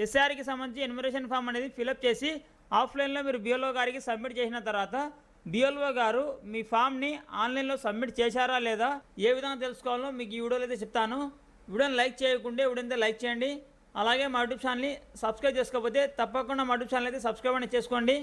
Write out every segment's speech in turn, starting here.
ఎస్ఆర్కి సంబంధించి enumeration form అనేది fill up చేసి ఆఫ్లైన్లో మీరు బిఎల్ఓ గారికి సబ్మిట్ చేసిన తర్వాత బిఎల్ఓ గారు మీ ఫామ్ని ఆన్లైన్లో సబ్మిట్ చేశారా లేదా ఏ విధంగా తెలుసుకోవాలో మీకు ఈ వీడియోలో అయితే చెప్తాను. వీడియోని లైక్ చేయకుంటే వీడియోని లైక్ చేయండి. అలాగే మా యూట్యూబ్ ఛానల్ని సబ్స్క్రైబ్ చేసుకోకపోతే తప్పకుండా మా యూట్యూబ్ ఛానల్ అయితే సబ్స్క్రైబ్ అనేది చేసుకోండి.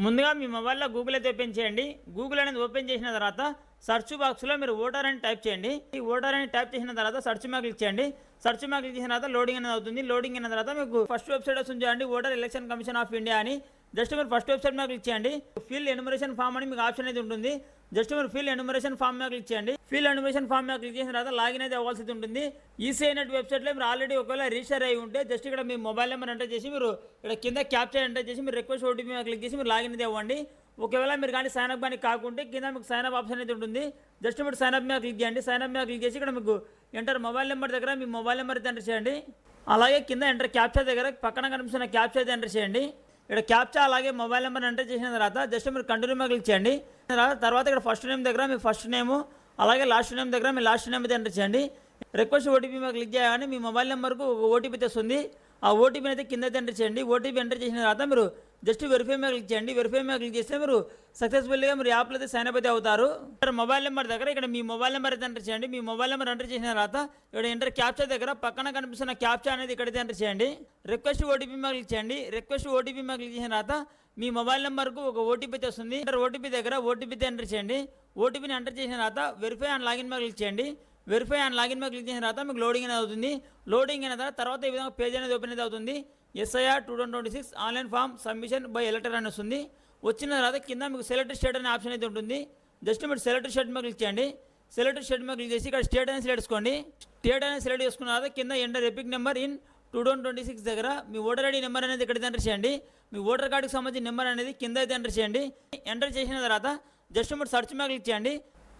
ముందుగా మీ మొబైల్లో గూగుల్ అయితే ఓపెన్ చేయండి. గూగుల్ అనేది ఓపెన్ చేసిన తర్వాత సర్చ్ బాక్స్లో మీరు ఓటర్ అని టైప్ చేయండి. ఈ ఓటర్ అని టైప్ చేసిన తర్వాత సర్చ్ మీద క్లిక్ చేయండి. సర్చ్ మీద క్లిక్ చేసిన తర్వాత లోడింగ్ అనేది అవుతుంది. లోడింగ్ అయిన తర్వాత మీకు ఫస్ట్ వెబ్సైట్ వస్తుంది చూడండి, voter election commission of India అని. జస్ట్ మీరు ఫస్ట్ వెబ్సైట్ మీద క్లిక్ చేయండి. ఫిల్ ఎన్యుమరేషన్ ఫామ్ అని మీకు ఆప్షన్ అయితే ఉంటుంది. జస్ట్ మీరు ఫిల్ ఎన్యుమరేషన్ ఫామ్ మీద క్లిక్ చేయండి. ఫిల్ ఎన్యుమరేషన్ ఫామ్ మీద క్లిక్ చేసిన తర్వాత లాగిన్ అయితే అవ్వాల్సి ఉంటుంది. ఈసీఐ నెట్ వెబ్సైట్లో మీరు ఆల్రెడీ ఒకవేళ రిజిస్టర్ అయ్యి ఉంటే జస్ట్ ఇక్కడ మీ మొబైల్ నెంబర్ ఎంటర్ చేసి మీరు ఇక్కడ కింద క్యాప్చర్ ఎంటర్ చేసి మీరు రిక్వెస్ట్ ఓటీపీ మీద క్లిక్ చేసి మీరు లాగిన్ అయితే అవ్వండి. ఒకవేళ మీరు కానీ సైన్ అప్ కానీ కాకుంటే కింద మీకు సైన్ అప్ ఆప్షన్ అయితే ఉంటుంది. జస్ట్ మీరు సైన్ అప్ మీద క్లిక్ చేయండి. సైన్ అప్ మీద క్లిక్ చేసి ఇక్కడ మీకు ఎంటర్ మొబైల్ నెంబర్ దగ్గర మీ మొబైల్ నెంబర్ అయితే ఎంటర్ చేయండి. అలాగే కింద ఎంటర్ క్యాప్చర్ దగ్గర పక్కన కనిపిస్తున్న క్యాప్చర్ అయితే ఎంటర్ చేయండి. ఇక్కడ క్యాప్చా అలాగే మొబైల్ నెంబర్ ఎంటర్ చేసిన తర్వాత జస్ట్ మీరు కంటిన్యూ మీద క్లిక్ చేయండి. తర్వాత ఇక్కడ ఫస్ట్ నేమ్ దగ్గర మీ ఫస్ట్ నేమ్ అలాగే లాస్ట్ నేమ్ దగ్గర మీ లాస్ట్ నేమ్ అయితే ఎంటర్ చేయండి. రిక్వెస్ట్ ఓటీపీ మీద క్లిక్ చేయగానే మీ మొబైల్ నెంబర్కు ఒక ఓటీపీ తెస్తుంది. ఆ ఓటీపీని అయితే కింద ఎంటర్ చేయండి. ఓటీపీ ఎంటర్ చేసిన తర్వాత మీరు జస్ట్ వెరిఫై మీద క్లిక్ చేయండి. వెరిఫై మీద క్లిక్ చేస్తే మీరు సక్సెస్ఫుల్గా మీరు యాప్లో అయితే సైన్ అప్ అయితే అవుతారు. ఇక్కడ మొబైల్ నెంబర్ దగ్గర ఇక్కడ మీ మొబైల్ నెంబర్ అయితే ఎంటర్ చేయండి. మీ మొబైల్ నెంబర్ ఎంటర్ చేసిన తర్వాత ఇక్కడ ఎంటర్ క్యాప్చా దగ్గర పక్కన కనిపిస్తున్న క్యాప్చా అనేది ఇక్కడైతే ఎంటర్ చేయండి. రిక్వెస్ట్ ఓటీపీ మీద క్లిక్ చేయండి. రిక్వెస్ట్ ఓటీపీ మీద క్లిక్ చేసిన తర్వాత మీ మొబైల్ నెంబర్కు ఒక ఓటీపీ అయితే వస్తుంది. ఓటీపీ దగ్గర ఓటీపీతో ఎంటర్ చేయండి. ఓటీపీని ఎంటర్ చేసిన తర్వాత వెరిఫై అండ్ లాగిన్ మీద క్లిక్ చేయండి. వెరిఫై అండ్ లాగిన్ మీద క్లిక్ చేసిన తర్వాత మీకు లోడింగ్ అనేది అవుతుంది. లోడింగ్ అయిన తర్వాత ఈ విధంగా పేజ్ అనేది ఓపెన్ అయితే అవుతుంది. SIR 2026 online form submission by elector అని వస్తుంది. వచ్చిన తర్వాత కింద మీకు సెలెక్ట్ స్టేట్ అనే ఆప్షన్ అయితే ఉంటుంది. జస్ట్ మీరు సెలెక్ట్ స్టేట్ మీద క్లిక్ చేయండి. సెలెక్ట్ స్టేట్ మీద క్లిక్ చేసి ఇక్కడ స్టేట్ అనేది సెలెక్ట్ చేసుకోండి. స్టేట్ అనేది సెలెక్ట్ చేసుకున్న తర్వాత కింద ఎంటర్ ఎపిక్ నెంబర్ ఇన్ 2026 దగ్గర మీ ఓటర్ ఐడి నెంబర్ అనేది ఇక్కడ ఎంటర్ చేయండి. మీ ఓటర్ కార్డుకి సంబంధించిన నెంబర్ అనేది కింద అయితే ఎంటర్ చేయండి. ఎంటర్ చేసిన తర్వాత జస్ట్ మీరు సర్చ్ మీద క్లిక్ చేయండి.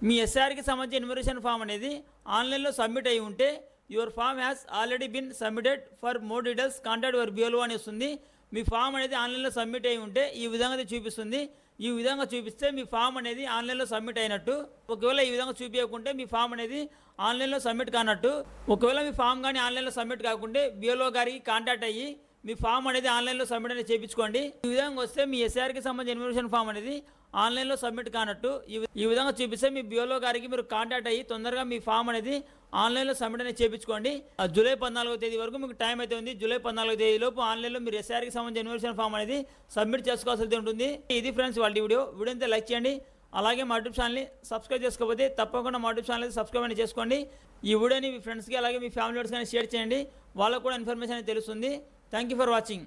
మీ ఎస్ఆర్కి సంబంధించిన ఎన్యుమరేషన్ ఫామ్ అనేది ఆన్లైన్లో సబ్మిట్ అయ్యి ఉంటే your form has already been submitted for more details contact your BLO అని వస్తుంది. మీ ఫామ్ అనేది ఆన్లైన్లో సబ్మిట్ అయ్యి ఉంటే ఈ విధంగా అయితే చూపిస్తుంది. ఈ విధంగా చూపిస్తే మీ ఫామ్ అనేది ఆన్లైన్లో సబ్మిట్ అయినట్టు. ఒకవేళ ఈ విధంగా చూపించకుంటే మీ ఫామ్ అనేది ఆన్లైన్లో సబ్మిట్ కానట్టు. ఒకవేళ మీ ఫామ్ కానీ ఆన్లైన్లో సబ్మిట్ కాకుంటే బిఎల్ఓ గారికి కాంటాక్ట్ అయ్యి మీ ఫామ్ అనేది ఆన్లైన్లో సబ్మిట్ అనేది చేయించుకోండి. ఈ విధంగా వస్తే మీ ఎస్ఆర్కి సంబంధించిన ఎన్యుమరేషన్ ఫామ్ అనేది ఆన్లైన్లో సబ్మిట్ కానట్టు. ఈ విధంగా చూపిస్తే మీ బిఎల్ఓ గారికి మీరు కాంటాక్ట్ అయ్యి తొందరగా మీ ఫామ్ అనేది ఆన్లైన్లో సబ్మిట్ అనేది చేయించుకోండి. జూలై 14వ తేదీ వరకు మీకు టైం అయితే ఉంది. జూలై 14వ తేదీ లోపు ఆన్లైన్లో మీరు ఎస్ఆర్కి సంబంధించిన ఎన్యుమరేషన్ ఫామ్ అనేది సబ్మిట్ చేసుకోవాల్సి ఉంటుంది. ఇది ఫ్రెండ్స్ వాళ్ళ వీడియో అయితే లైక్ చేయండి. అలాగే మా యూట్యూబ్ ఛానల్ని సబ్స్క్రైబ్ చేసుకోకపోతే తప్పకుండా మా యూట్యూబ్ ఛానల్ అయితే సబ్స్క్రైబ్ అనేది చేసుకోండి. ఈ వీడియోని మీ ఫ్రెండ్స్కి అలాగే మీ ఫ్యామిలీ మెంబర్స్ కానీ షేర్ చేయండి. వాళ్ళకు కూడా ఇన్ఫర్మేషన్ అనేది తెలుస్తుంది. Thank you for watching.